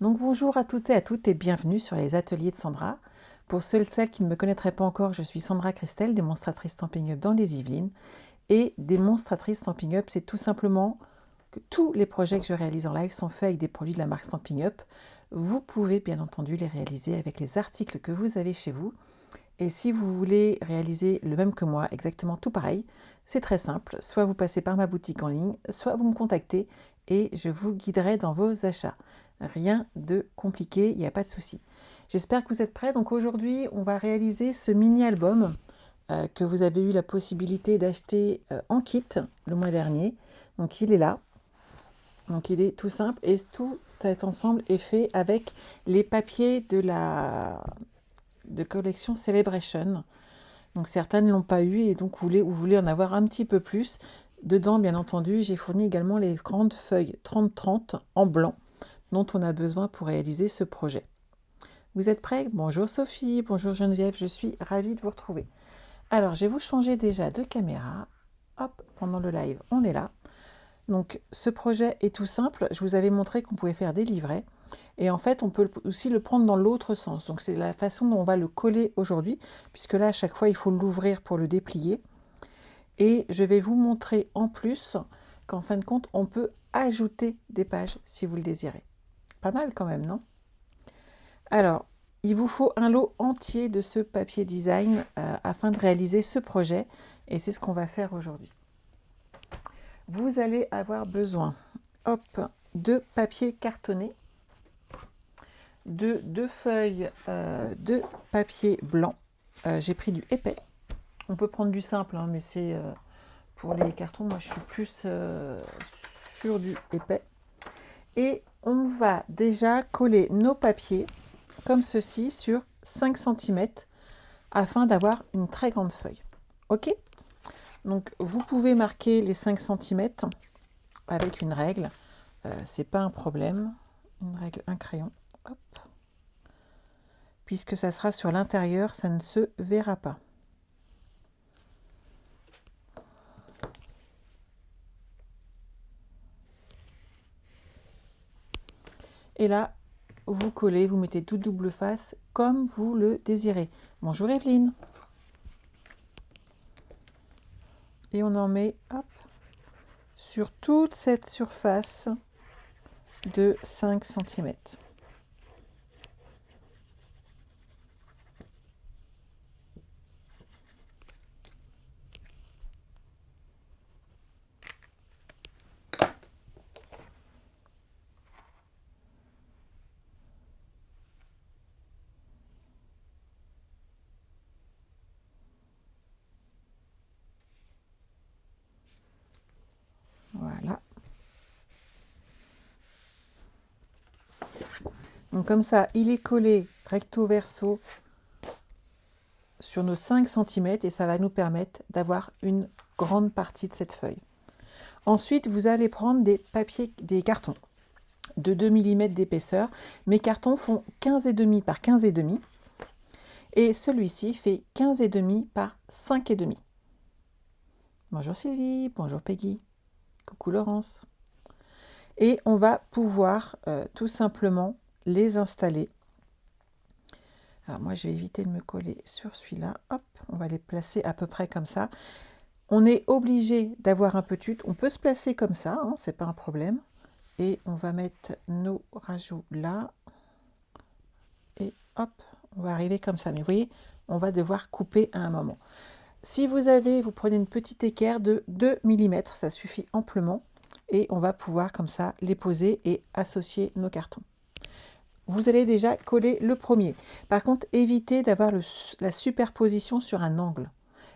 Donc bonjour à toutes et à toutes et bienvenue sur les ateliers de Sandra. Pour celles qui ne me connaîtraient pas encore, je suis Sandra Christelle, démonstratrice Stampin' Up dans les Yvelines. Et démonstratrice Stampin' Up, c'est tout simplement que tous les projets que je réalise en live sont faits avec des produits de la marque Stampin' Up. Vous pouvez bien entendu les réaliser avec les articles que vous avez chez vous. Et si vous voulez réaliser le même que moi, exactement tout pareil, c'est très simple. Soit vous passez par ma boutique en ligne, soit vous me contactez et je vous guiderai dans vos achats. Rien de compliqué, il n'y a pas de souci. J'espère que vous êtes prêts. Donc aujourd'hui, on va réaliser ce mini-album que vous avez eu la possibilité d'acheter en kit le mois dernier. Donc il est là. Donc il est tout simple et tout cet ensemble est fait avec les papiers de collection Celebration. Donc certains ne l'ont pas eu et donc vous voulez en avoir un petit peu plus. Dedans, bien entendu, j'ai fourni également les grandes feuilles 30-30 en blanc dont on a besoin pour réaliser ce projet. Vous êtes prêts? Bonjour Sophie, bonjour Geneviève, je suis ravie de vous retrouver. Alors, je vais vous changer déjà de caméra. Hop, pendant le live, on est là. Donc, ce projet est tout simple. Je vous avais montré qu'on pouvait faire des livrets. Et en fait, on peut aussi le prendre dans l'autre sens. Donc, c'est la façon dont on va le coller aujourd'hui, puisque là, à chaque fois, il faut l'ouvrir pour le déplier. Et je vais vous montrer en plus qu'en fin de compte, on peut ajouter des pages si vous le désirez. Pas mal quand même, non? Alors, il vous faut un lot entier de ce papier design afin de réaliser ce projet. Et c'est ce qu'on va faire aujourd'hui. Vous allez avoir besoin de papier cartonné, de 2 feuilles de papier blanc. J'ai pris du épais. On peut prendre du simple, hein, mais c'est pour les cartons. Moi, je suis plus sur du épais. Et on va déjà coller nos papiers comme ceci sur 5 cm afin d'avoir une très grande feuille. Ok? Donc vous pouvez marquer les 5 cm avec une règle, c'est pas un problème, une règle, un crayon, hop. Puisque ça sera sur l'intérieur, ça ne se verra pas. Et là, vous collez, vous mettez tout double face comme vous le désirez. Bonjour Evelyne. Et on en met hop, sur toute cette surface de 5 cm. Voilà. Donc comme ça, il est collé recto verso sur nos 5 cm et ça va nous permettre d'avoir une grande partie de cette feuille. Ensuite, vous allez prendre des cartons de 2 mm d'épaisseur. Mes cartons font 15,5 par 15,5 et celui-ci fait 15,5 par 5,5. Bonjour Sylvie, bonjour Peggy, coucou Laurence. Et on va pouvoir tout simplement les installer. Alors moi, je vais éviter de me coller sur celui-là. Hop, on va les placer à peu près comme ça. On est obligé d'avoir un petit... On peut se placer comme ça, hein, c'est pas un problème. Et on va mettre nos rajouts là. Et hop, on va arriver comme ça. Mais vous voyez, on va devoir couper à un moment. Si vous prenez une petite équerre de 2 mm, ça suffit amplement. Et on va pouvoir comme ça les poser et associer nos cartons. Vous allez déjà coller le premier. Par contre, évitez d'avoir la superposition sur un angle.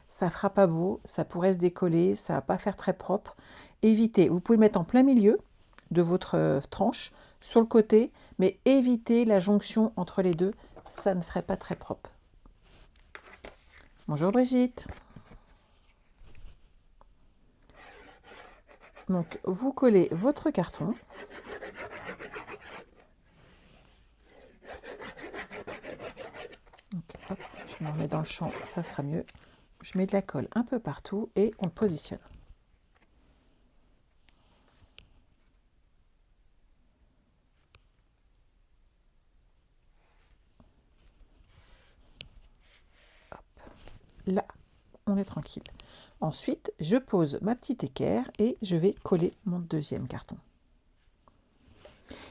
Ça ne fera pas beau, ça pourrait se décoller, ça ne va pas faire très propre. Évitez, vous pouvez le mettre en plein milieu de votre tranche, sur le côté, mais évitez la jonction entre les deux, ça ne ferait pas très propre. Bonjour Brigitte. Donc, vous collez votre carton. Donc, hop, je me remets dans le champ, ça sera mieux. Je mets de la colle un peu partout et on le positionne. là, on est tranquille. Ensuite, je pose ma petite équerre et je vais coller mon deuxième carton.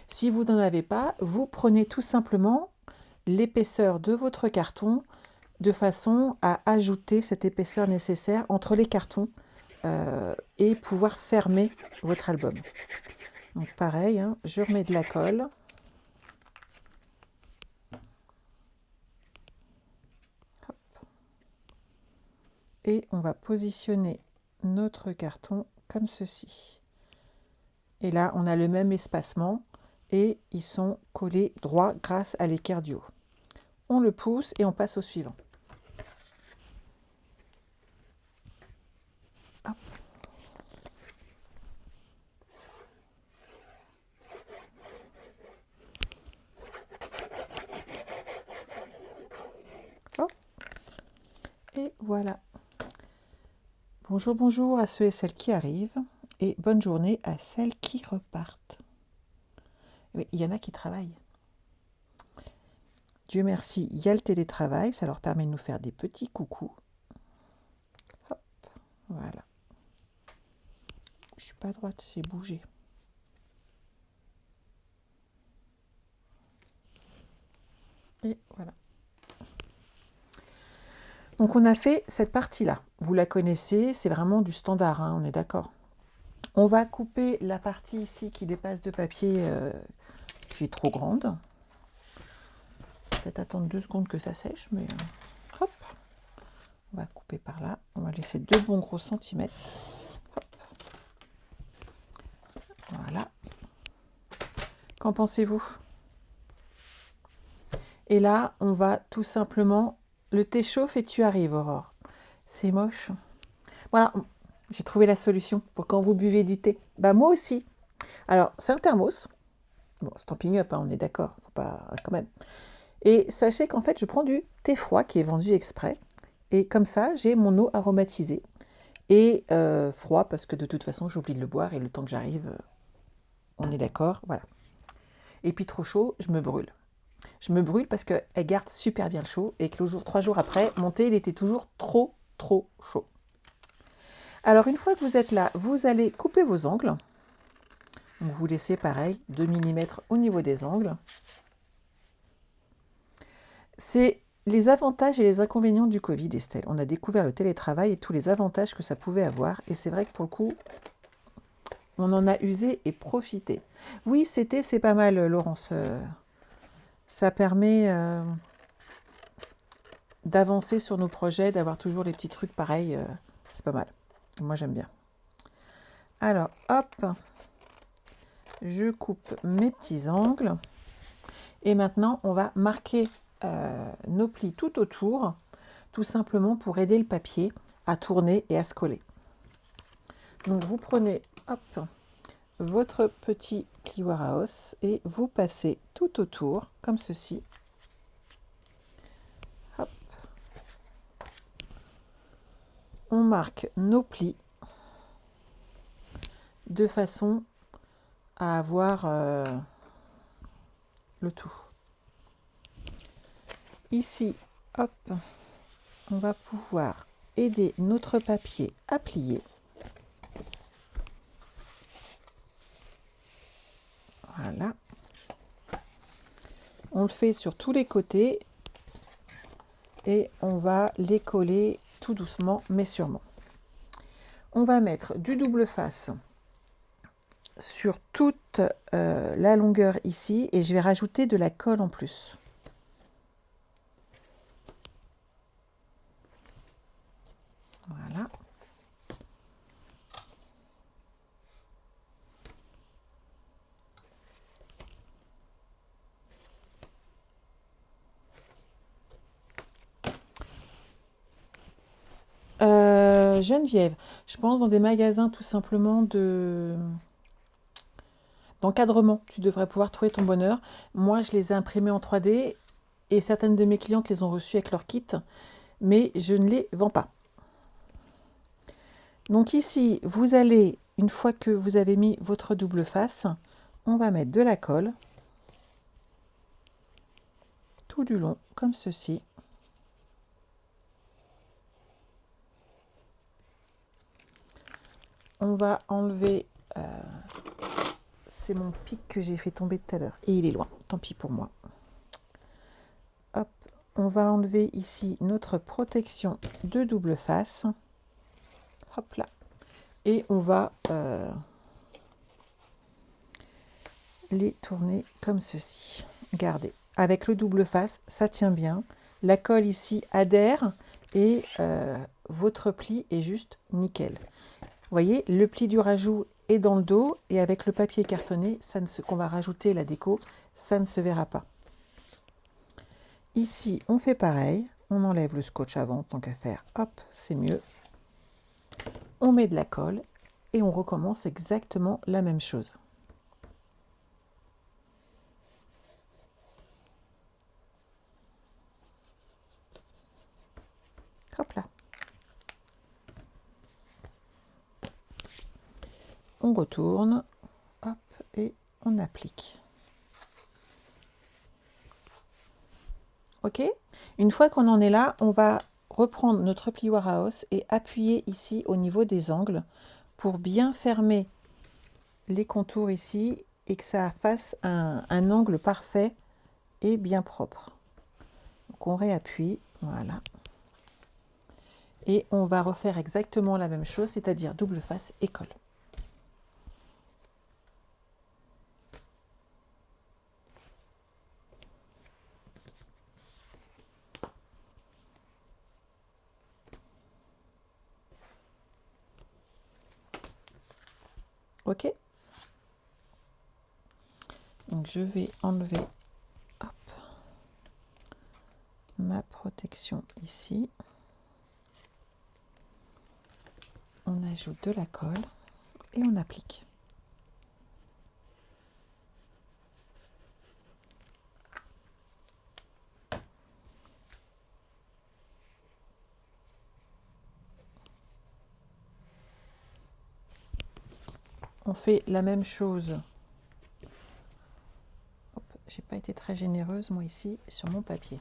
Si vous n'en avez pas, vous prenez tout simplement l'épaisseur de votre carton de façon à ajouter cette épaisseur nécessaire entre les cartons et pouvoir fermer votre album. Donc pareil, hein, je remets de la colle. Hop. Et on va positionner notre carton comme ceci. Et là, on a le même espacement et ils sont collés droit grâce à l'équerre du haut. On le pousse et on passe au suivant. Hop. Hop. Et voilà. Bonjour, bonjour à ceux et celles qui arrivent et bonne journée à celles qui repartent. Oui, il y en a qui travaillent. Dieu merci, il y a le télétravail, ça leur permet de nous faire des petits coucous. Hop, voilà. Je suis pas droite, j'ai bougé. Et voilà. Donc on a fait cette partie-là. Vous la connaissez, c'est vraiment du standard, hein, on est d'accord. On va couper la partie ici qui dépasse de papier qui est trop grande. Peut-être attendre 2 secondes que ça sèche, mais hop. On va couper par là. On va laisser 2 bons gros centimètres. Hop. Voilà. Qu'en pensez-vous? Et là, on va tout simplement... Le thé chauffe et tu arrives, Aurore. C'est moche. Voilà, j'ai trouvé la solution pour quand vous buvez du thé. Bah moi aussi. Alors, c'est un thermos. Bon, Stampin' Up, hein, on est d'accord. Faut pas... quand même. Et sachez qu'en fait, je prends du thé froid qui est vendu exprès. Et comme ça, j'ai mon eau aromatisée. Et froid, parce que de toute façon, j'oublie de le boire. Et le temps que j'arrive, on est d'accord. Voilà. Et puis trop chaud, je me brûle. Je me brûle parce qu'elle garde super bien le chaud et que 3 jours après, mon thé, il était toujours trop chaud. Alors, une fois que vous êtes là, vous allez couper vos angles. Donc, vous laissez pareil, 2 mm au niveau des angles. C'est les avantages et les inconvénients du Covid, Estelle. On a découvert le télétravail et tous les avantages que ça pouvait avoir. Et c'est vrai que pour le coup, on en a usé et profité. Oui, c'est pas mal, Laurence. Ça permet d'avancer sur nos projets, d'avoir toujours les petits trucs pareils. C'est pas mal. Moi, j'aime bien. Alors, hop, je coupe mes petits angles. Et maintenant, on va marquer nos plis tout autour, tout simplement pour aider le papier à tourner et à se coller. Donc, vous prenez, hop, votre petit plioir à os et vous passez tout autour, comme ceci. Hop. On marque nos plis de façon à avoir le tout. Ici, hop, on va pouvoir aider notre papier à plier. Voilà. On le fait sur tous les côtés et on va les coller tout doucement mais sûrement. On va mettre du double face sur toute la longueur ici et je vais rajouter de la colle en plus. Voilà. Geneviève, je pense dans des magasins tout simplement d'encadrement. Tu devrais pouvoir trouver ton bonheur. Moi, je les ai imprimés en 3D et certaines de mes clientes les ont reçus avec leur kit, mais je ne les vends pas. Donc ici, vous allez, une fois que vous avez mis votre double face, on va mettre de la colle tout du long, comme ceci. on va enlever, c'est mon pic que j'ai fait tomber tout à l'heure et il est loin, tant pis pour moi. Hop, on va enlever ici notre protection de double face. Hop là. Et on va les tourner comme ceci. Regardez, avec le double face, ça tient bien. La colle ici adhère et votre pli est juste nickel. Vous voyez, le pli du rajout est dans le dos et avec le papier cartonné, qu'on va rajouter la déco, ça ne se verra pas. Ici, on fait pareil. On enlève le scotch avant, tant qu'à faire. Hop, c'est mieux. On met de la colle et on recommence exactement la même chose. Hop là. On retourne, hop, et on applique. Ok? Une fois qu'on en est là, on va reprendre notre pli Warhaus et appuyer ici au niveau des angles pour bien fermer les contours ici et que ça fasse un angle parfait et bien propre. Donc on réappuie, voilà. Et on va refaire exactement la même chose, c'est-à-dire double face et colle. Ok? Donc je vais enlever ma protection ici. On ajoute de la colle et on applique. On fait la même chose. J'ai pas été très généreuse moi ici sur mon papier.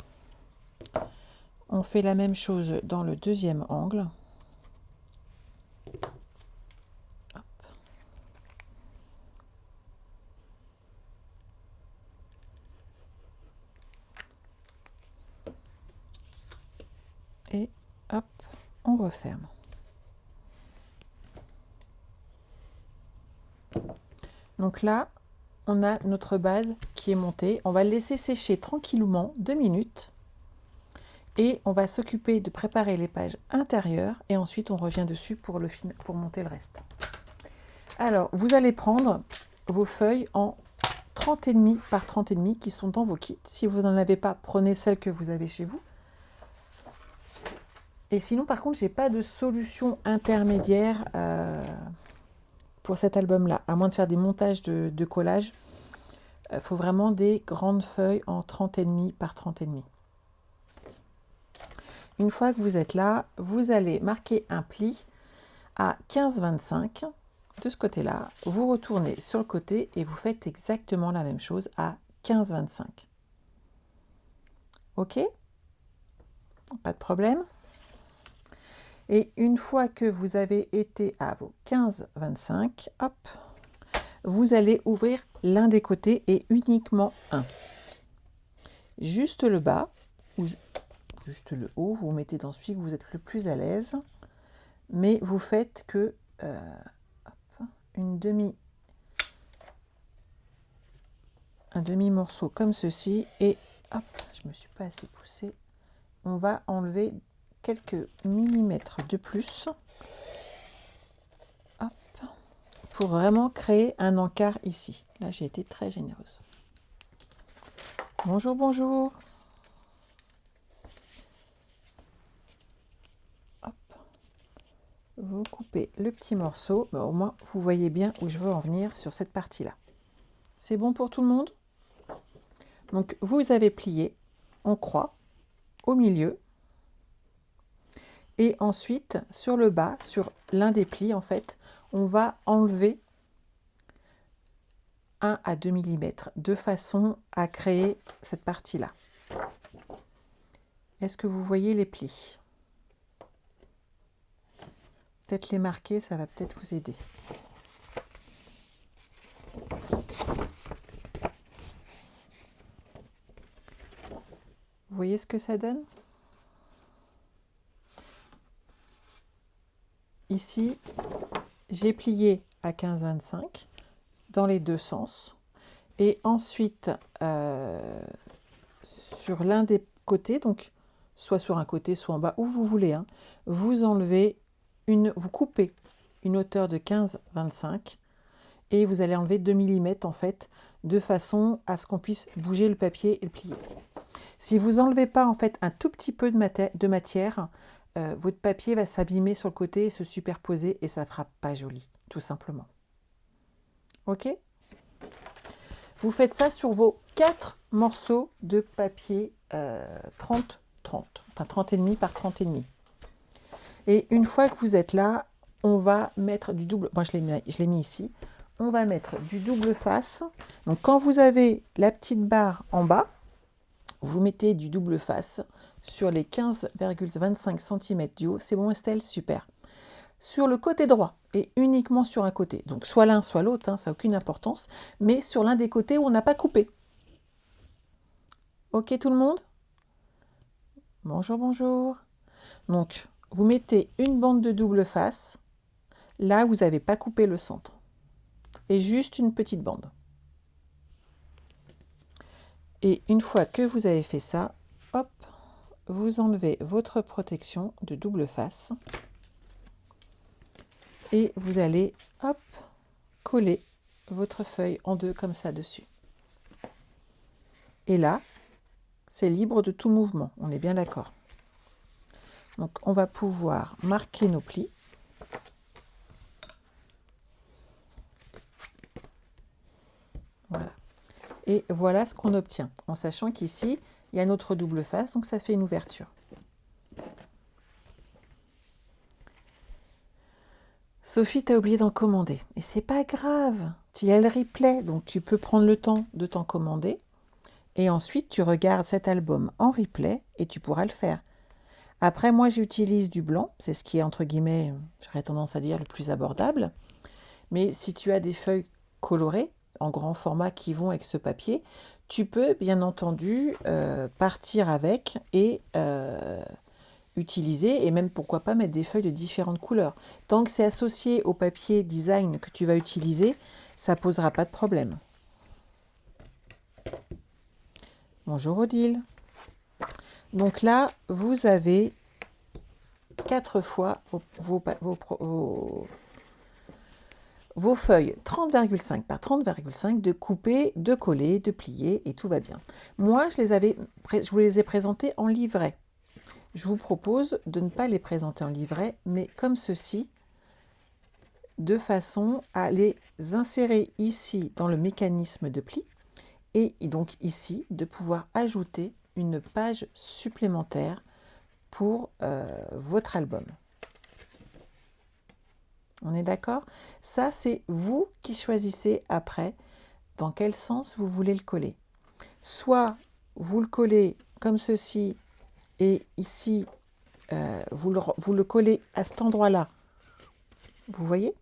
On fait la même chose dans le deuxième angle. Hop. Et hop, on referme. Donc là, on a notre base qui est montée. On va le laisser sécher tranquillement 2 minutes. Et on va s'occuper de préparer les pages intérieures. Et ensuite, on revient dessus pour monter le reste. Alors, vous allez prendre vos feuilles en 30,5 par 30,5 qui sont dans vos kits. Si vous n'en avez pas, prenez celles que vous avez chez vous. Et sinon, par contre, je n'ai pas de solution intermédiaire pour cet album-là. À moins de faire des montages de collage, il faut vraiment des grandes feuilles en 30,5 par 30,5. Une fois que vous êtes là, vous allez marquer un pli à 15,25 de ce côté-là. Vous retournez sur le côté et vous faites exactement la même chose à 15,25. Ok? Pas de problème. Et une fois que vous avez été à vos 15,25, hop, vous allez ouvrir l'un des côtés et uniquement un. Juste le bas, ou juste le haut, vous mettez dans celui que vous êtes le plus à l'aise, mais vous faites que hop, un demi morceau comme ceci, et hop, je me suis pas assez poussée, on va enlever quelques millimètres de plus, hop, pour vraiment créer un encart ici. Là, j'ai été très généreuse. Bonjour, bonjour. Hop. Vous coupez le petit morceau. Ben, au moins, vous voyez bien où je veux en venir sur cette partie-là. C'est bon pour tout le monde? Donc, vous avez plié en croix au milieu. Et ensuite, sur le bas, sur l'un des plis, en fait, on va enlever 1 à 2 mm de façon à créer cette partie-là. Est-ce que vous voyez les plis? peut-être les marquer, ça va peut-être vous aider. Vous voyez ce que ça donne? Ici, j'ai plié à 15-25 dans les deux sens. Et ensuite, sur l'un des côtés, donc soit sur un côté, soit en bas, où vous voulez, hein, vous enlevez vous coupez une hauteur de 15-25 et vous allez enlever 2 mm en fait, de façon à ce qu'on puisse bouger le papier et le plier. Si vous n'enlevez pas en fait un tout petit peu de matière, votre papier va s'abîmer sur le côté et se superposer et ça ne fera pas joli, tout simplement. Ok? Vous faites ça sur vos 4 morceaux de papier 30-30, enfin 30,5 par 30,5. Et une fois que vous êtes là, on va mettre du double, moi je l'ai mis ici, on va mettre du double face. Donc quand vous avez la petite barre en bas, vous mettez du double face sur les 15,25 cm du haut. C'est bon Estelle? Super. Sur le côté droit et uniquement sur un côté. Donc soit l'un, soit l'autre, hein, ça n'a aucune importance. Mais sur l'un des côtés où on n'a pas coupé. Ok tout le monde? Bonjour, bonjour. Donc vous mettez une bande de double face. Là, vous n'avez pas coupé le centre. Et juste une petite bande. Et une fois que vous avez fait ça, hop, vous enlevez votre protection de double face. Et vous allez, hop, coller votre feuille en deux comme ça dessus. Et là, c'est libre de tout mouvement, on est bien d'accord. Donc on va pouvoir marquer nos plis. Voilà. Et voilà ce qu'on obtient, en sachant qu'ici, il y a notre double face, donc ça fait une ouverture. Sophie, t'as oublié d'en commander. Et c'est pas grave, tu as le replay, donc tu peux prendre le temps de t'en commander. Et ensuite, tu regardes cet album en replay et tu pourras le faire. Après, moi, j'utilise du blanc. C'est ce qui est, entre guillemets, j'aurais tendance à dire, le plus abordable. Mais si tu as des feuilles colorées, en grand format, qui vont avec ce papier, tu peux, bien entendu, partir avec et utiliser, et même, pourquoi pas, mettre des feuilles de différentes couleurs. Tant que c'est associé au papier design que tu vas utiliser, ça ne posera pas de problème. Bonjour Odile. Donc là, vous avez 4 fois vos feuilles 30,5 par 30,5 de couper, de coller, de plier et tout va bien. Moi, je vous les ai présentés en livret. Je vous propose de ne pas les présenter en livret, mais comme ceci, de façon à les insérer ici dans le mécanisme de pli et donc ici de pouvoir ajouter une page supplémentaire pour votre album. On est d'accord? Ça, c'est vous qui choisissez après dans quel sens vous voulez le coller. Soit vous le collez comme ceci et ici, vous le collez à cet endroit-là. Vous voyez?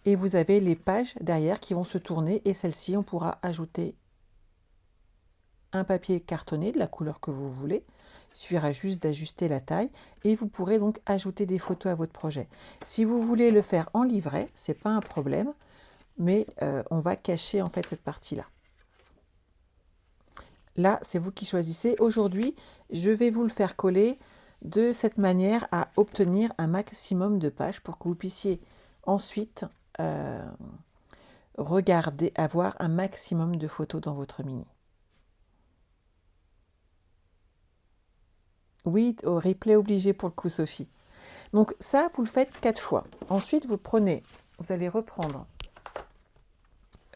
Et vous avez les pages derrière qui vont se tourner et celle-ci, on pourra ajouter un papier cartonné de la couleur que vous voulez. Il suffira juste d'ajuster la taille et vous pourrez donc ajouter des photos à votre projet. Si vous voulez le faire en livret, ce n'est pas un problème, mais on va cacher en fait cette partie-là. Là, c'est vous qui choisissez. Aujourd'hui, je vais vous le faire coller de cette manière à obtenir un maximum de pages pour que vous puissiez ensuite regarder, avoir un maximum de photos dans votre mini. Oui, au replay obligé pour le coup, Sophie. Donc ça, vous le faites 4 fois. Ensuite, vous allez reprendre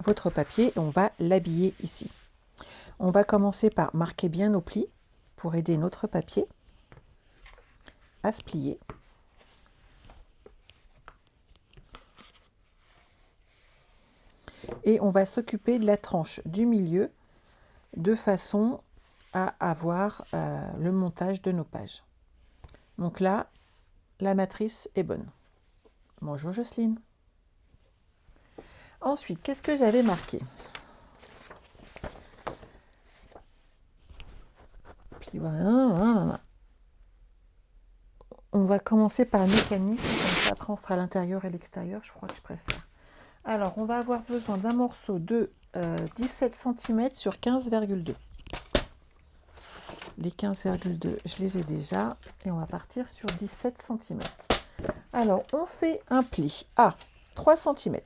votre papier et on va l'habiller ici. On va commencer par marquer bien nos plis pour aider notre papier à se plier. Et on va s'occuper de la tranche du milieu de façon à avoir le montage de nos pages. Donc là, la matrice est bonne. Bonjour Jocelyne. Ensuite, qu'est-ce que j'avais marqué? Puis voilà. On va commencer par le mécanisme, comme ça après on fera l'intérieur et l'extérieur, je crois que je préfère. Alors, on va avoir besoin d'un morceau de 17 cm sur 15,2. Les 15,2, je les ai déjà. Et on va partir sur 17 cm. Alors, on fait un pli à 3 cm.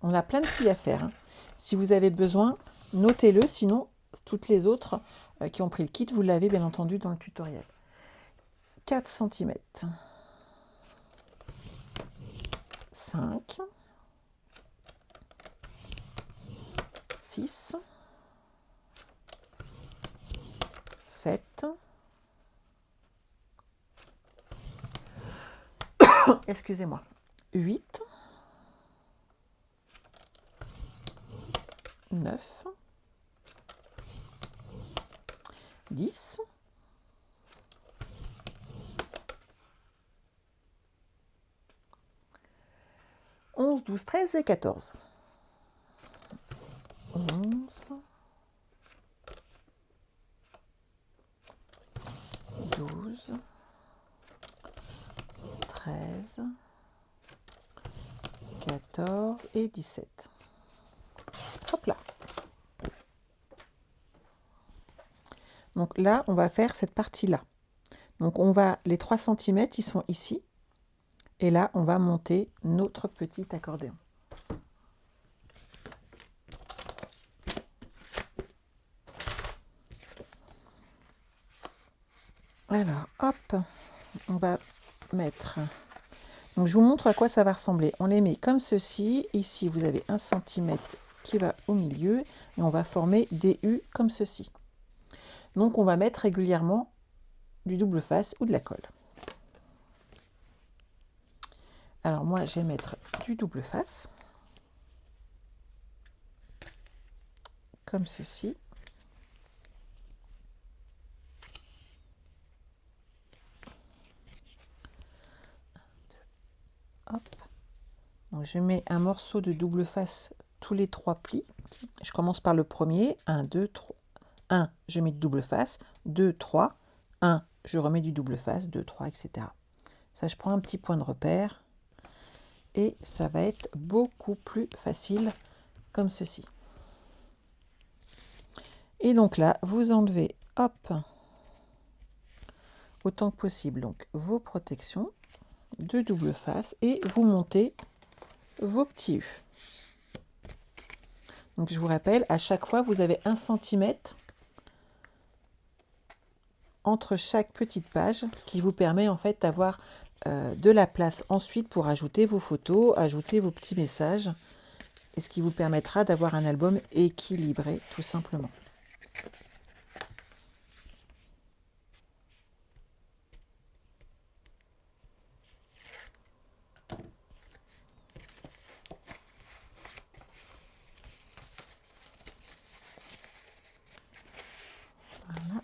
On a plein de plis à faire. Hein. Si vous avez besoin, notez-le. Sinon, toutes les autres qui ont pris le kit, vous l'avez bien entendu dans le tutoriel. 4 cm. 5. 6. 7. Excusez-moi. 8. 9. 10. 11, 12, 13 et 14. 11, 12, 13, 14 et 17. Hop là. Donc là, on va faire cette partie-là. Donc on va, les 3 cm, ils sont ici. Et là, on va monter notre petit accordéon. Alors, hop, on va mettre... Donc, je vous montre à quoi ça va ressembler. On les met comme ceci. Ici, vous avez 1 cm qui va au milieu. Et on va former des U comme ceci. Donc, on va mettre régulièrement du double face ou de la colle. Alors, moi, je vais mettre du double face. Comme ceci. Hop. Donc, je mets un morceau de double face tous les 3 plis. Je commence par le premier. 1, 2, 3. 1, je mets du double face. 2, 3. 1, je remets du double face. 2, 3, etc. Ça, je prends un petit point de repère. Et ça va être beaucoup plus facile comme ceci. Et donc là, vous enlevez, hop, autant que possible, donc vos protections de double face et vous montez vos petits U. Donc je vous rappelle, à chaque fois, vous avez 1 cm entre chaque petite page, ce qui vous permet en fait d'avoir de la place ensuite pour ajouter vos photos, ajouter vos petits messages, et ce qui vous permettra d'avoir un album équilibré tout simplement. Voilà.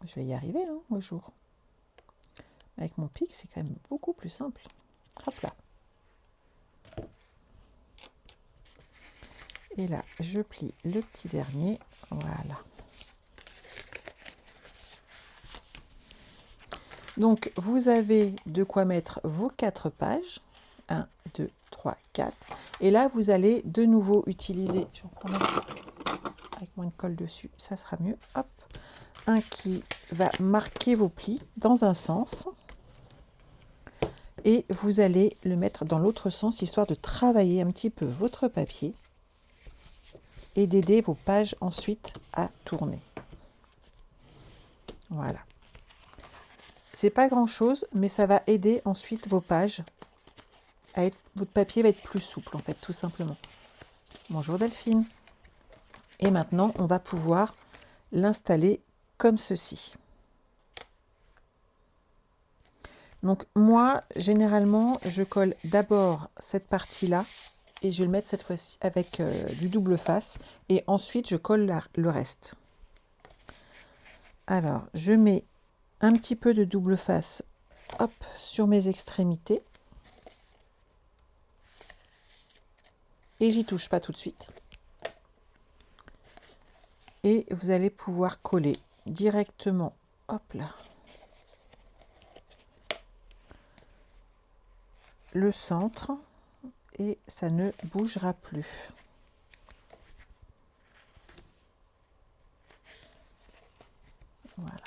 Je vais y arriver hein, au jour. Avec mon pic, c'est quand même beaucoup plus simple. Hop là. Et là, je plie le petit dernier. Voilà. Donc, vous avez de quoi mettre vos 4 pages. 1, 2, 3, 4. Et là, vous allez de nouveau utiliser... Je vais en prendre avec moins de colle dessus, ça sera mieux. Hop. Un qui va marquer vos plis dans un sens. Et vous allez le mettre dans l'autre sens, histoire de travailler un petit peu votre papier. Et d'aider vos pages ensuite à tourner. Voilà. C'est pas grand chose, mais ça va aider ensuite vos pages à être, votre papier va être plus souple en fait, tout simplement. Bonjour Delphine. Et maintenant, on va pouvoir l'installer comme ceci. Donc moi, généralement, je colle d'abord cette partie-là et je vais le mettre cette fois-ci avec du double face et ensuite je colle le reste. Alors, je mets un petit peu de double face, hop, sur mes extrémités. Et j'y touche pas tout de suite. Et vous allez pouvoir coller directement, hop là, le centre et ça ne bougera plus. Voilà.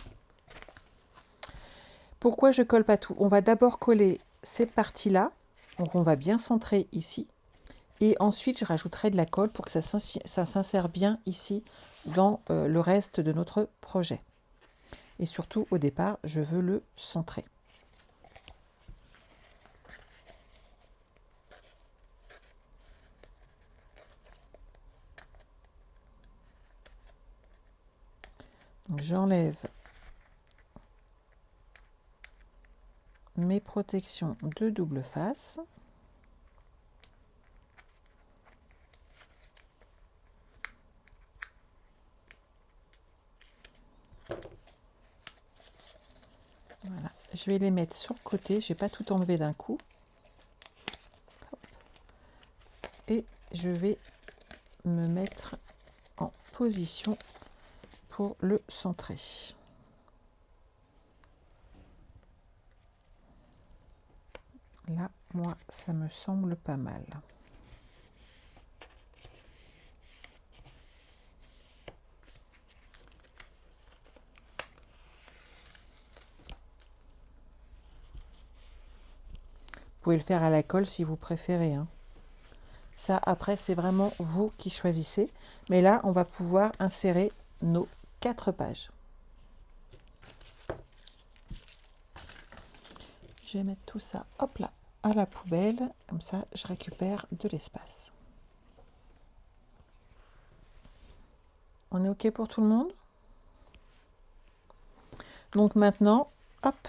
Pourquoi je colle pas tout? On va d'abord coller ces parties-là, donc on va bien centrer ici. Et ensuite, je rajouterai de la colle pour que ça s'insère bien ici dans le reste de notre projet. Et surtout, au départ, je veux le centrer. J'enlève mes protections de double face. Voilà, je vais les mettre sur le côté, je n'ai pas tout enlevé d'un coup. Et je vais me mettre en position pour le centrer. Là, moi, ça me semble pas mal. Vous pouvez le faire à la colle si vous préférez, hein. Ça, après, c'est vraiment vous qui choisissez. Mais là, on va pouvoir insérer nos 4 pages. Je vais mettre tout ça, hop là, à la poubelle. Comme ça, je récupère de l'espace. On est OK pour tout le monde? Donc maintenant, hop,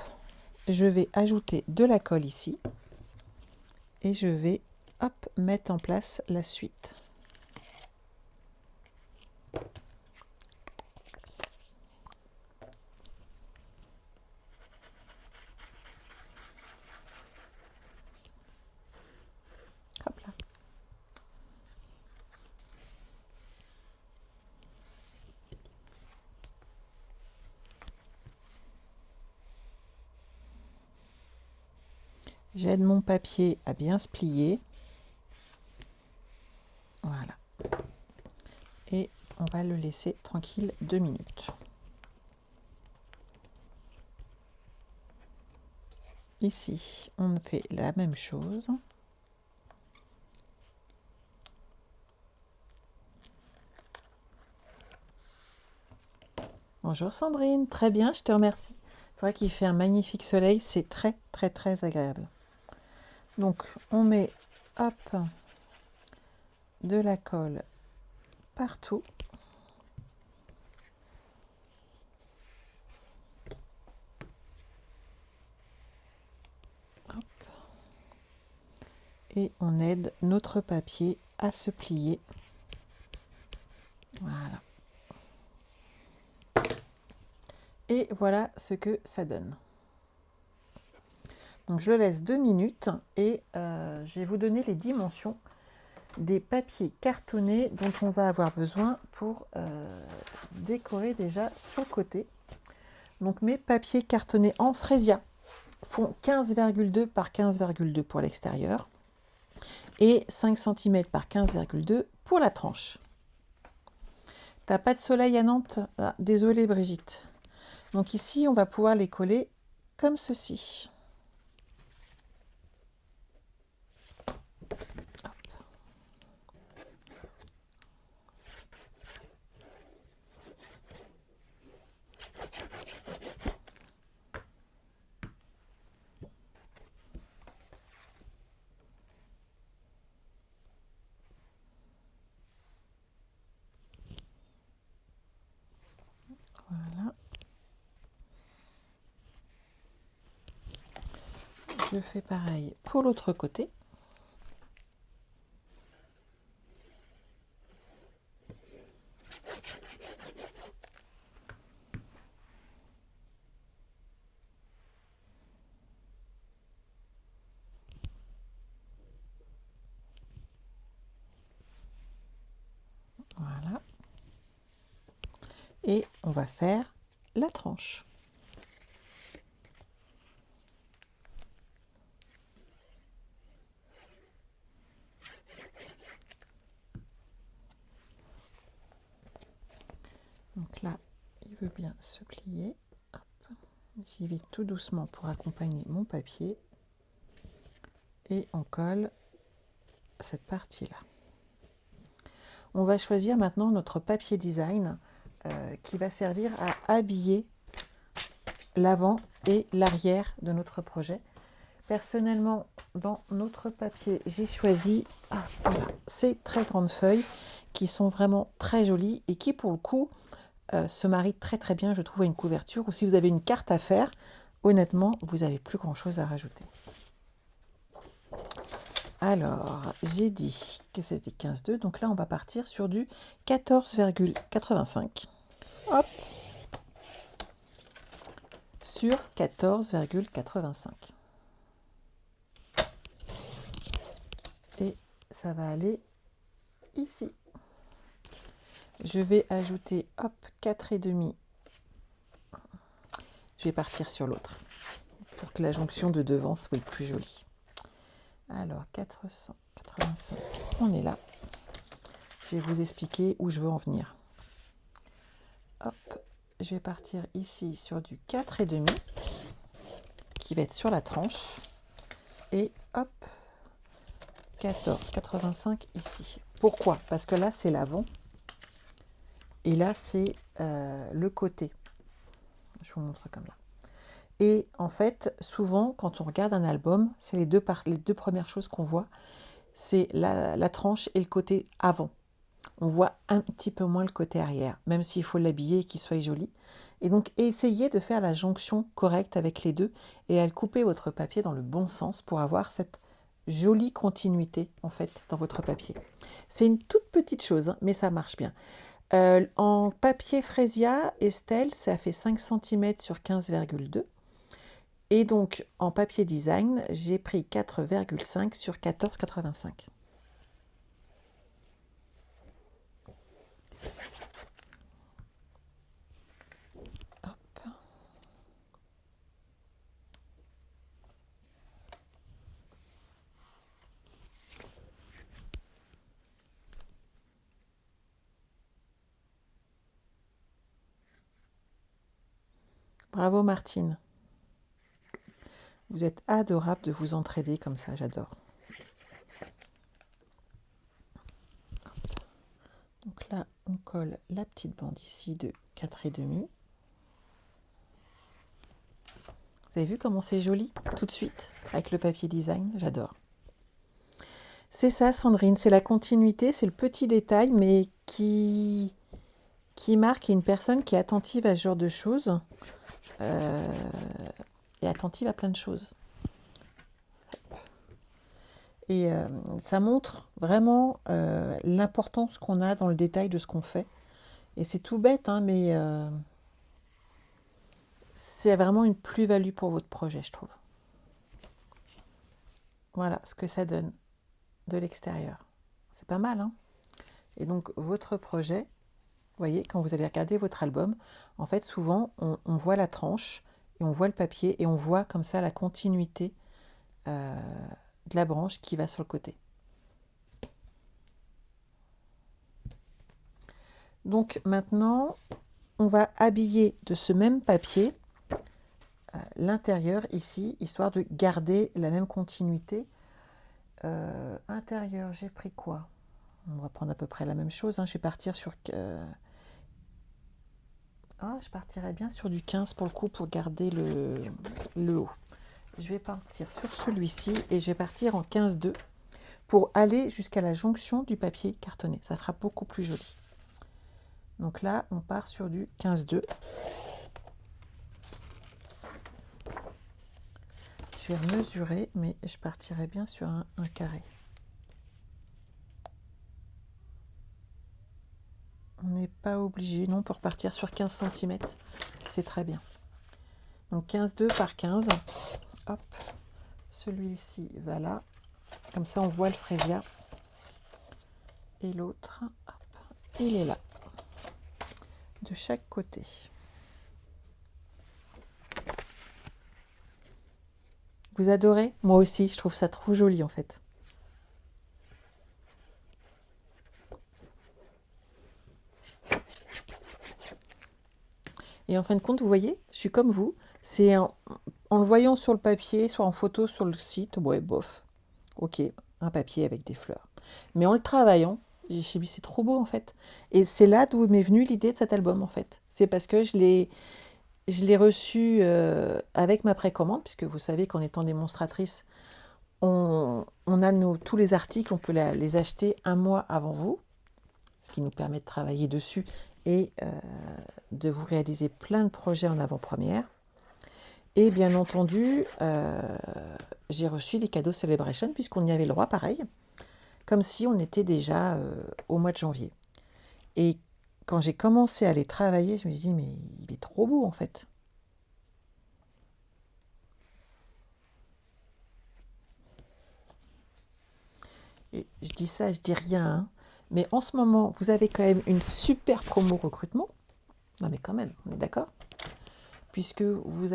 je vais ajouter de la colle ici. Et je vais, hop, mettre en place la suite. Hop là. J'aide mon papier à bien se plier. Voilà. Et on va le laisser tranquille 2 minutes. Ici, on fait la même chose. Bonjour Sandrine, très bien, je te remercie. C'est vrai qu'il fait un magnifique soleil, c'est très très très agréable. Donc on met, hop, de la colle partout. Hop. Et on aide notre papier à se plier. Voilà. Et voilà ce que ça donne. Donc je laisse 2 minutes et je vais vous donner les dimensions des papiers cartonnés dont on va avoir besoin pour décorer déjà sur le côté. Donc mes papiers cartonnés en frésia font 15,2 par 15,2 pour l'extérieur et 5 cm par 15,2 pour la tranche. T'as pas de soleil à Nantes? Ah, désolée Brigitte. Donc ici, on va pouvoir les coller comme ceci. Voilà. Je fais pareil pour l'autre côté. et on va faire la tranche. Donc là, il veut bien se plier. J'y vais tout doucement pour accompagner mon papier. Et on colle cette partie-là. On va choisir maintenant notre papier design qui va servir à habiller l'avant et l'arrière de notre projet. Personnellement, dans notre papier, j'ai choisi voilà, ces très grandes feuilles qui sont vraiment très jolies et qui, pour le coup, se marient très très bien, je trouve, à une couverture. Ou si vous avez une carte à faire, honnêtement, vous n'avez plus grand-chose à rajouter. Alors, j'ai dit que c'était 15,2, donc là, on va partir sur du 14,85. Hop, sur 14,85. Et ça va aller ici. Je vais ajouter, hop, 4,5. Je vais partir sur l'autre pour que la jonction de devant soit plus jolie. Alors, 485, on est là. Je vais vous expliquer où je veux en venir. Hop, je vais partir ici sur du 4,5 qui va être sur la tranche. Et hop, 14,85 ici. Pourquoi? Parce que là, c'est l'avant. Et là, c'est le côté. Je vous montre comme là. Et en fait, souvent, quand on regarde un album, c'est les deux premières choses qu'on voit. C'est la tranche et le côté avant. On voit un petit peu moins le côté arrière, même s'il faut l'habiller et qu'il soit joli. Et donc, essayez de faire la jonction correcte avec les deux et à couper votre papier dans le bon sens pour avoir cette jolie continuité, en fait, dans votre papier. C'est une toute petite chose, hein, mais ça marche bien. En papier Fresia, Estelle, ça fait 5 cm sur 15,2. Et donc, en papier design, j'ai pris 4,5 sur 14,85. Bravo Martine. Vous êtes adorable de vous entraider comme ça, j'adore. Donc là, on colle la petite bande ici de 4,5. Vous avez vu comment c'est joli tout de suite avec le papier design, j'adore. C'est ça Sandrine, c'est la continuité, c'est le petit détail mais qui marque une personne qui est attentive à ce genre de choses et attentive à plein de choses. Et ça montre vraiment l'importance qu'on a dans le détail de ce qu'on fait. Et c'est tout bête, hein, mais c'est vraiment une plus-value pour votre projet, je trouve. Voilà ce que ça donne de l'extérieur. C'est pas mal, hein? Et donc, votre projet, vous voyez, quand vous allez regarder votre album, en fait, souvent, on voit la tranche, et on voit le papier, et on voit comme ça la continuité de la branche qui va sur le côté. Donc, maintenant, on va habiller de ce même papier l'intérieur ici, histoire de garder la même continuité. Intérieur, j'ai pris quoi? On va prendre à peu près la même chose. Hein. Je vais partir sur... je partirais bien sur du 15 pour le coup, pour garder le haut. Je vais partir sur celui-ci et je vais partir en 15,2 pour aller jusqu'à la jonction du papier cartonné. Ça fera beaucoup plus joli. Donc là, on part sur du 15,2. Je vais mesurer, mais je partirai bien sur un carré. On n'est pas obligé, non, pour partir sur 15 cm. C'est très bien. Donc 15,2 par 15. Hop. Celui-ci va là. Comme ça, on voit le Fresia. Et l'autre, il est là. de chaque côté. Vous adorez? Moi aussi, je trouve ça trop joli en fait. Et en fin de compte, vous voyez, je suis comme vous. C'est en le voyant sur le papier, soit en photo sur le site, ouais, bof. Ok, un papier avec des fleurs. Mais en le travaillant, j'ai dit, c'est trop beau en fait. Et c'est là d'où m'est venue l'idée de cet album en fait. C'est parce que je l'ai reçu avec ma précommande, puisque vous savez qu'en étant démonstratrice, on a tous les articles, on peut les acheter un mois avant vous, ce qui nous permet de travailler dessus et de vous réaliser plein de projets en avant-première. Et bien entendu, j'ai reçu les cadeaux Celebration, puisqu'on y avait le droit pareil, comme si on était déjà au mois de janvier. Et quand j'ai commencé à les travailler, je me suis dit, mais il est trop beau en fait. Et je dis ça, je dis rien, hein. Mais en ce moment, vous avez quand même une super promo recrutement. Non mais quand même, on est d'accord? Puisque vous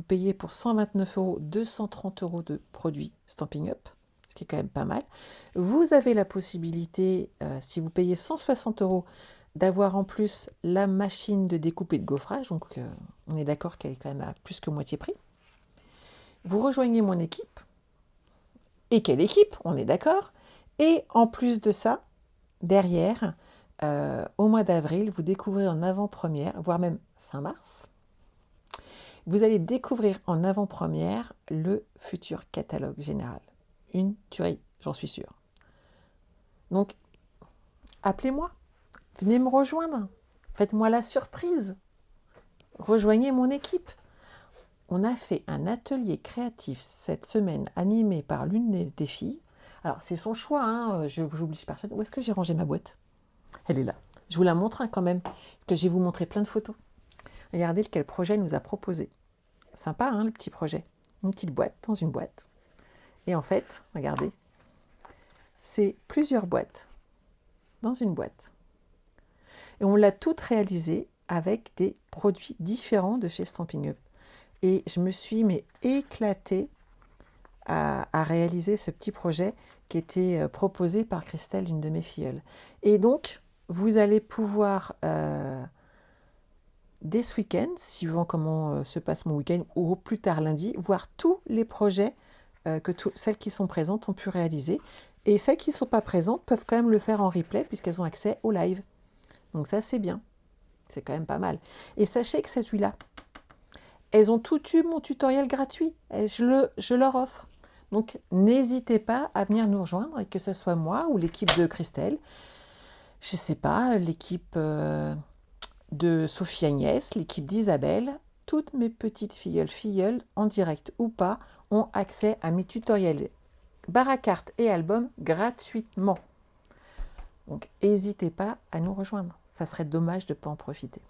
payez pour 129 euros, 230 euros de produits Stampin' Up, ce qui est quand même pas mal. Vous avez la possibilité, si vous payez 160 euros, d'avoir en plus la machine de découpe et de gaufrage. Donc on est d'accord qu'elle est quand même à plus que moitié prix. Vous rejoignez mon équipe. Et quelle équipe? On est d'accord. Et en plus de ça, derrière, au mois d'avril, vous découvrez en avant-première, voire même fin mars, vous allez découvrir en avant-première le futur catalogue général. Une tuerie, j'en suis sûre. Donc, appelez-moi, venez me rejoindre, faites-moi la surprise, rejoignez mon équipe. On a fait un atelier créatif cette semaine animé par l'une des filles. Alors, c'est son choix, hein, j'oblige personne. Où est-ce que j'ai rangé ma boîte? Elle est là. Je vous la montre quand même, parce que je vais vous montrer plein de photos. Regardez quel projet elle nous a proposé. Sympa, hein, le petit projet. Une petite boîte dans une boîte. Et en fait, regardez, c'est plusieurs boîtes dans une boîte. Et on l'a toutes réalisée avec des produits différents de chez Stampin' Up. Et je me suis éclatée à réaliser ce petit projet qui était proposé par Christelle, une de mes filleules. Et donc, vous allez pouvoir, dès ce week-end, suivant comment se passe mon week-end, ou au plus tard lundi, voir tous les projets que celles qui sont présentes ont pu réaliser. Et celles qui ne sont pas présentes peuvent quand même le faire en replay puisqu'elles ont accès au live. Donc ça, c'est bien. C'est quand même pas mal. Et sachez que celui-là, elles ont tout eu mon tutoriel gratuit. Et je leur offre. Donc n'hésitez pas à venir nous rejoindre, et que ce soit moi ou l'équipe de Christelle, je ne sais pas, l'équipe de Sophie Agnès, l'équipe d'Isabelle, toutes mes petites filleules, en direct ou pas, ont accès à mes tutoriels barre à cartes et albums gratuitement. Donc n'hésitez pas à nous rejoindre. Ça serait dommage de ne pas en profiter.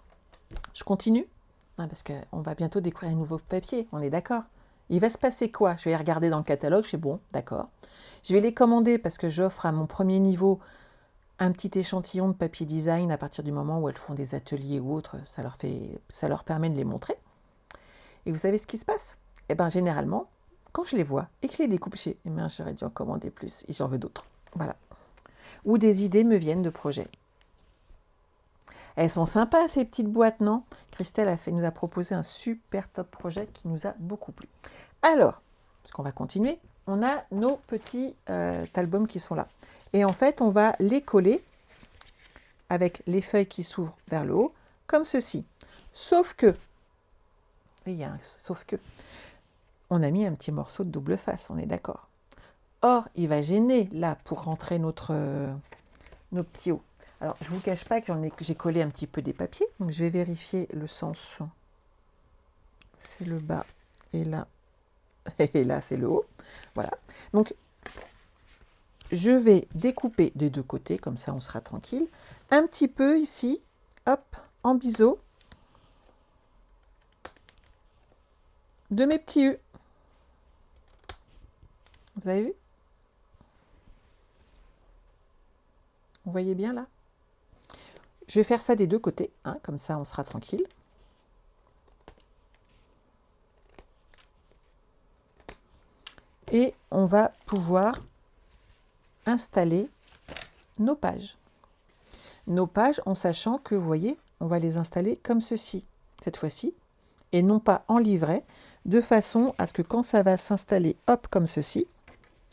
Je continue, parce qu'on va bientôt découvrir un nouveau papier, on est d'accord. Il va se passer quoi? Je vais les regarder dans le catalogue, je fais bon, d'accord. Je vais les commander parce que j'offre à mon premier niveau un petit échantillon de papier design à partir du moment où elles font des ateliers ou autres, ça leur permet de les montrer. Et vous savez ce qui se passe? Eh bien, généralement, quand je les vois et que je les découpe, j'aurais dû en commander plus et j'en veux d'autres. Voilà. Ou des idées me viennent de projets. Elles sont sympas, ces petites boîtes, non? Christelle nous a proposé un super top projet qui nous a beaucoup plu. Alors, parce qu'on va continuer, on a nos petits albums qui sont là. Et en fait, on va les coller avec les feuilles qui s'ouvrent vers le haut, comme ceci. Sauf que, on a mis un petit morceau de double face, on est d'accord. Or, il va gêner là pour rentrer nos petits hauts. Alors, je ne vous cache pas que j'ai collé un petit peu des papiers, donc je vais vérifier le sens. C'est le bas et là c'est le haut. Voilà. Donc, je vais découper des deux côtés, comme ça on sera tranquille. Un petit peu ici, hop, en biseau, de mes petits U. Vous avez vu? Vous voyez bien là? Je vais faire ça des deux côtés, hein, comme ça on sera tranquille. Et on va pouvoir installer nos pages. Nos pages en sachant que, vous voyez, on va les installer comme ceci, cette fois-ci, et non pas en livret, de façon à ce que quand ça va s'installer, hop, comme ceci,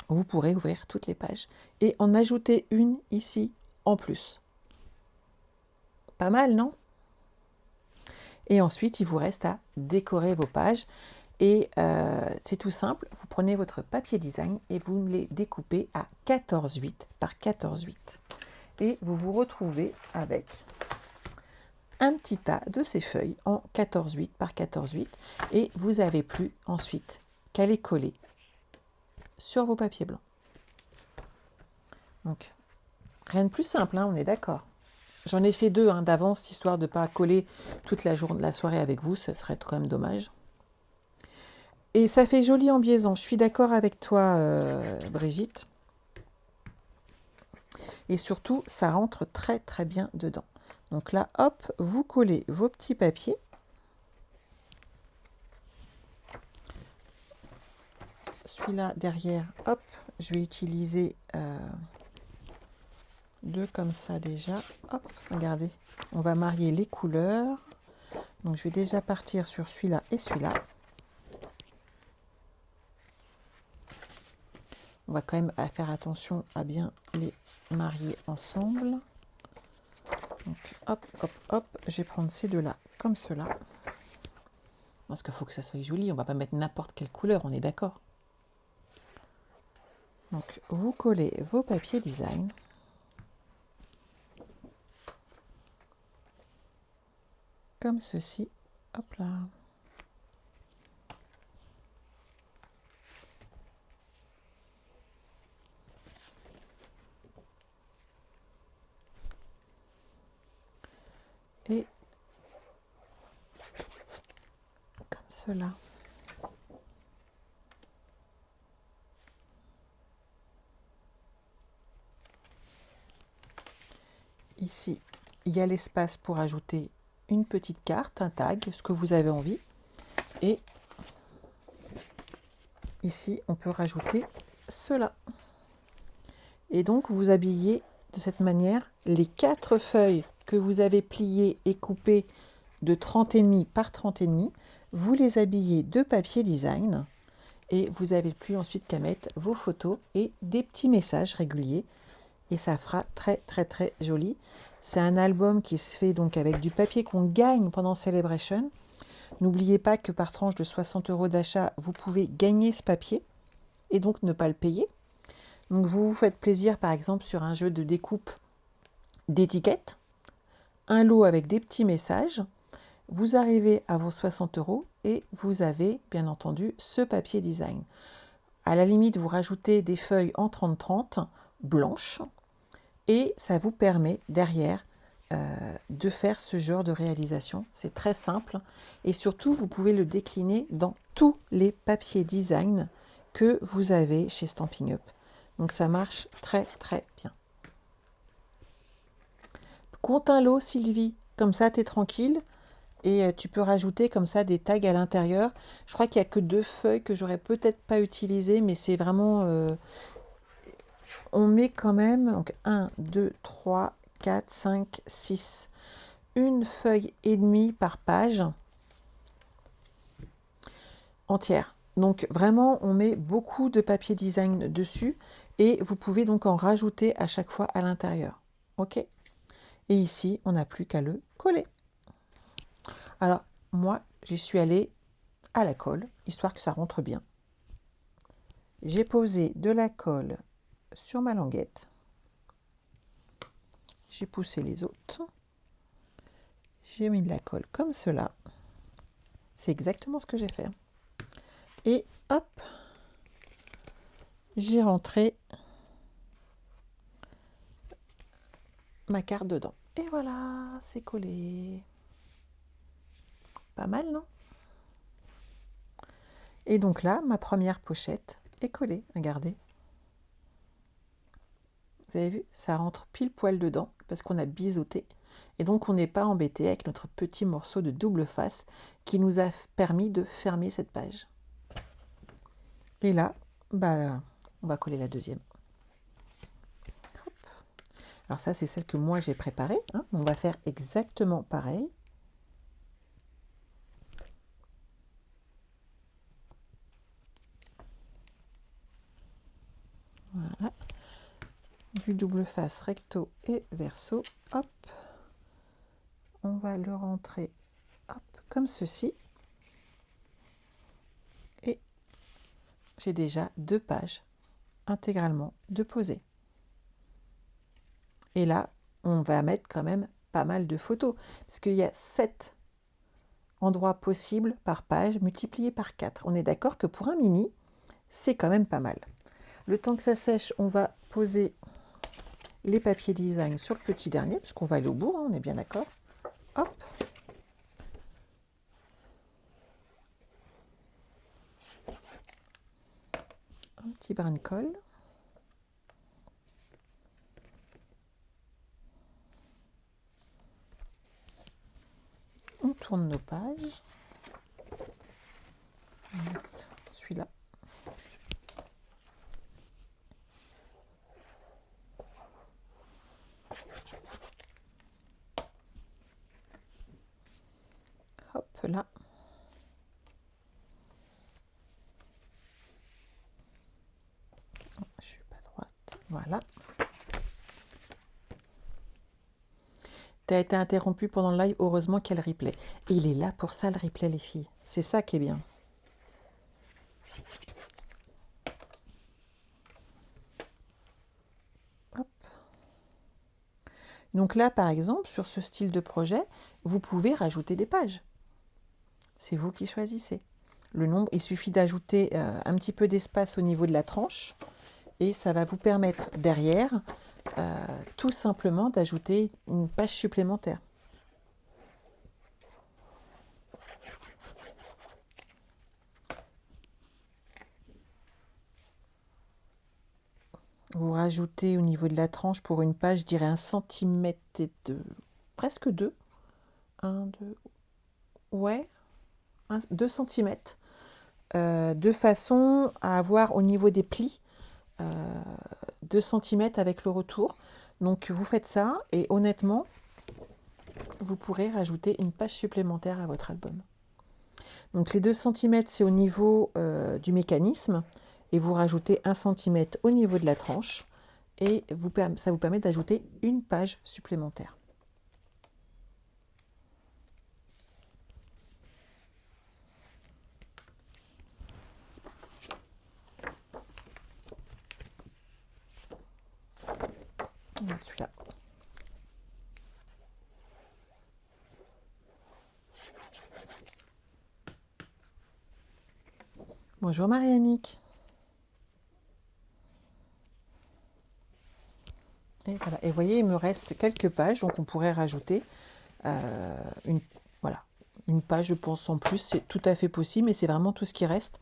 vous pourrez ouvrir toutes les pages et en ajouter une ici en plus. Pas mal, non? Et ensuite, il vous reste à décorer vos pages. Et c'est tout simple, vous prenez votre papier design et vous les découpez à 14,8 par 14,8. Et vous vous retrouvez avec un petit tas de ces feuilles en 14,8 par 14,8. Et vous n'avez plus ensuite qu'à les coller sur vos papiers blancs. Donc, rien de plus simple, hein, on est d'accord. J'en ai fait deux d'avance, histoire de ne pas coller toute la soirée avec vous, ce serait quand même dommage. Et ça fait joli en biaisant, je suis d'accord avec toi Brigitte. Et surtout, ça rentre très très bien dedans. Donc là, hop, vous collez vos petits papiers. Celui-là derrière, hop, je vais utiliser deux comme ça déjà. Hop, regardez, on va marier les couleurs. Donc je vais déjà partir sur celui-là et celui-là. On va quand même faire attention à bien les marier ensemble. Donc hop, hop, hop, je vais prendre ces deux-là comme cela. Parce qu'il faut que ça soit joli, on ne va pas mettre n'importe quelle couleur, on est d'accord. Donc vous collez vos papiers design. Comme ceci, hop là. Et comme cela. Ici, il y a l'espace pour ajouter une petite carte, un tag, ce que vous avez envie. Et ici, on peut rajouter cela. Et donc, vous habillez de cette manière les 4 feuilles que vous avez pliées et coupées de 30,5 par 30,5. Vous les habillez de papier design et vous n'avez plus ensuite qu'à mettre vos photos et des petits messages réguliers. Et ça fera très très très joli. C'est un album qui se fait donc avec du papier qu'on gagne pendant Celebration. N'oubliez pas que par tranche de 60 € d'achat, vous pouvez gagner ce papier et donc ne pas le payer. Donc vous vous faites plaisir par exemple sur un jeu de découpe d'étiquettes, un lot avec des petits messages. Vous arrivez à vos 60 € et vous avez bien entendu ce papier design. À la limite, vous rajoutez des feuilles en 30-30 blanches et ça vous permet derrière de faire ce genre de réalisation. C'est très simple et surtout, vous pouvez le décliner dans tous les papiers design que vous avez chez Stampin' Up. Donc ça marche très très bien. Compte un lot, Sylvie, comme ça tu es tranquille. Et tu peux rajouter comme ça des tags à l'intérieur. Je crois qu'il n'y a que 2 feuilles que j'aurais peut-être pas utilisées, mais c'est vraiment... on met quand même donc 1, 2, 3, 4, 5, 6. Une feuille et demie par page entière. Donc vraiment, on met beaucoup de papier design dessus et vous pouvez donc en rajouter à chaque fois à l'intérieur. Ok. Et ici, on n'a plus qu'à le coller. Alors, moi, j'y suis allée à la colle, histoire que ça rentre bien. J'ai posé de la colle sur ma languette. J'ai poussé les autres. J'ai mis de la colle comme cela. C'est exactement ce que j'ai fait. Et hop, j'ai rentré ma carte dedans. Et voilà, c'est collé. Pas mal, non? Et donc là, ma première pochette est collée. Regardez. Vous avez vu, ça rentre pile poil dedans parce qu'on a biseauté. Et donc on n'est pas embêté avec notre petit morceau de double face qui nous a permis de fermer cette page. Et là, bah, on va coller la deuxième. Hop. Alors ça, c'est celle que moi j'ai préparée. Hein. On va faire exactement pareil. Voilà. Du double face recto et verso. Hop. On va le rentrer hop, comme ceci. Et j'ai déjà 2 pages intégralement de posées. Et là, on va mettre quand même pas mal de photos, parce qu'il y a 7 endroits possibles par page, multipliés par 4. On est d'accord que pour un mini, c'est quand même pas mal. Le temps que ça sèche, on va poser les papiers design sur le petit dernier, parce qu'on va aller au bout, hein, on est bien d'accord. Hop. Un petit brin de colle. On tourne nos pages. On va mettre celui-là. Hop là. Je suis pas droite. Voilà. Tu as été interrompu pendant le live, heureusement qu'il y a le replay. Et il est là pour ça, le replay, les filles. C'est ça qui est bien. Hop. Donc là, par exemple, sur ce style de projet, vous pouvez rajouter des pages. C'est vous qui choisissez. Le nombre, il suffit d'ajouter un petit peu d'espace au niveau de la tranche et ça va vous permettre derrière tout simplement d'ajouter une page supplémentaire. Vous rajoutez au niveau de la tranche pour une page, je dirais 1 cm et presque 2. 1, 2, ouais, 2 cm. De façon à avoir au niveau des plis 2 cm avec le retour. Donc vous faites ça et honnêtement, vous pourrez rajouter une page supplémentaire à votre album. Donc les 2 cm, c'est au niveau du mécanisme et vous rajoutez 1 cm au niveau de la tranche et ça vous permet d'ajouter une page supplémentaire. Celui-là. Bonjour Marie-Annick. Et voilà. Et vous voyez, il me reste quelques pages, donc on pourrait rajouter une page, je pense, en plus. C'est tout à fait possible, mais c'est vraiment tout ce qui reste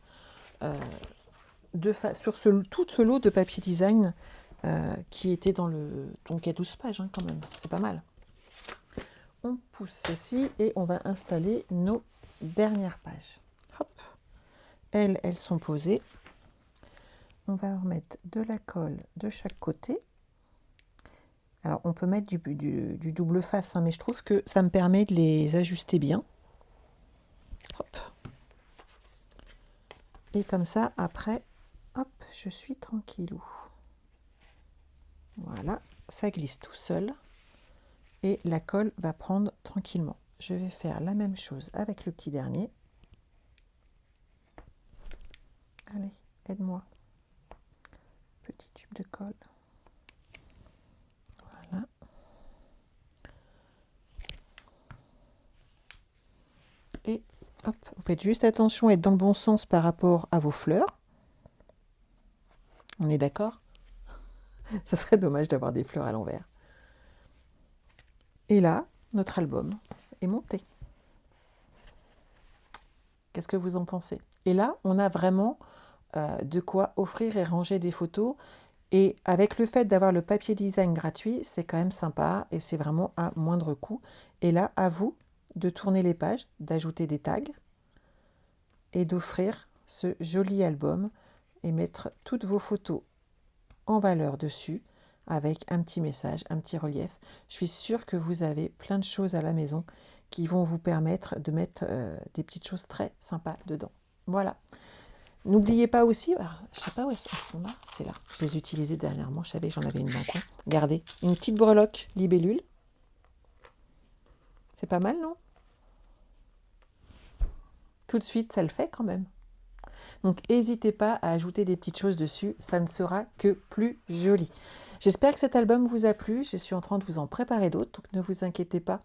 sur tout ce lot de papier design qui était dans le... Donc il y a 12 pages hein, quand même, c'est pas mal. On pousse ceci et on va installer nos dernières pages. Hop. Elles sont posées. On va remettre de la colle de chaque côté. Alors, on peut mettre du double face, hein, mais je trouve que ça me permet de les ajuster bien. Hop. Et comme ça, après, hop, je suis tranquillou. Voilà, ça glisse tout seul. Et la colle va prendre tranquillement. Je vais faire la même chose avec le petit dernier. Allez, aide-moi. Petit tube de colle. Voilà. Et hop, vous faites juste attention à être dans le bon sens par rapport à vos fleurs. On est d'accord? Ce serait dommage d'avoir des fleurs à l'envers. Et là, notre album est monté. Qu'est-ce que vous en pensez? Et là, on a vraiment de quoi offrir et ranger des photos Et avec le fait d'avoir le papier design gratuit, c'est quand même sympa et c'est vraiment à moindre coût. Et là, à vous de tourner les pages, d'ajouter des tags et d'offrir ce joli album et mettre toutes vos photos en valeur dessus avec un petit message, un petit relief. Je suis sûre que vous avez plein de choses à la maison qui vont vous permettre de mettre des petites choses très sympas dedans. Voilà. N'oubliez pas aussi, alors, je ne sais pas où elles sont là, c'est là. Je les ai utilisées dernièrement, je savais que j'en avais une dans le coin. Regardez, une petite breloque libellule. C'est pas mal, non? Tout de suite, ça le fait quand même. Donc, n'hésitez pas à ajouter des petites choses dessus, ça ne sera que plus joli. J'espère que cet album vous a plu, je suis en train de vous en préparer d'autres, donc ne vous inquiétez pas.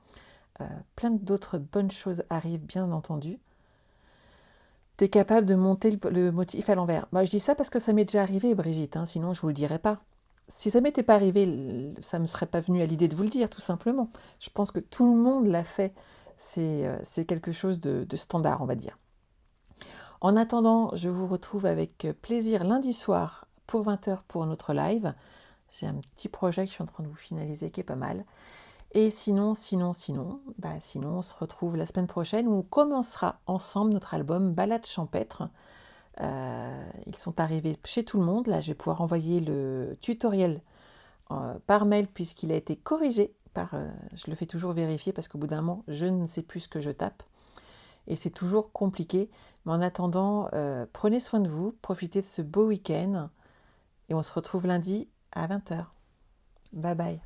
Plein d'autres bonnes choses arrivent, bien entendu. Tu es capable de monter le motif à l'envers. Moi, je dis ça parce que ça m'est déjà arrivé, Brigitte, hein, sinon je ne vous le dirais pas. Si ça m'était pas arrivé, ça ne me serait pas venu à l'idée de vous le dire, tout simplement. Je pense que tout le monde l'a fait. C'est quelque chose de standard, on va dire. En attendant, je vous retrouve avec plaisir lundi soir pour 20h pour notre live. J'ai un petit projet que je suis en train de vous finaliser qui est pas mal. Et sinon, on se retrouve la semaine prochaine où on commencera ensemble notre album Balade champêtre. Ils sont arrivés chez tout le monde. Là, je vais pouvoir envoyer le tutoriel par mail puisqu'il a été corrigé. Je le fais toujours vérifier parce qu'au bout d'un moment, je ne sais plus ce que je tape. Et c'est toujours compliqué. Mais en attendant, prenez soin de vous, profitez de ce beau week-end. Et on se retrouve lundi à 20h. Bye bye.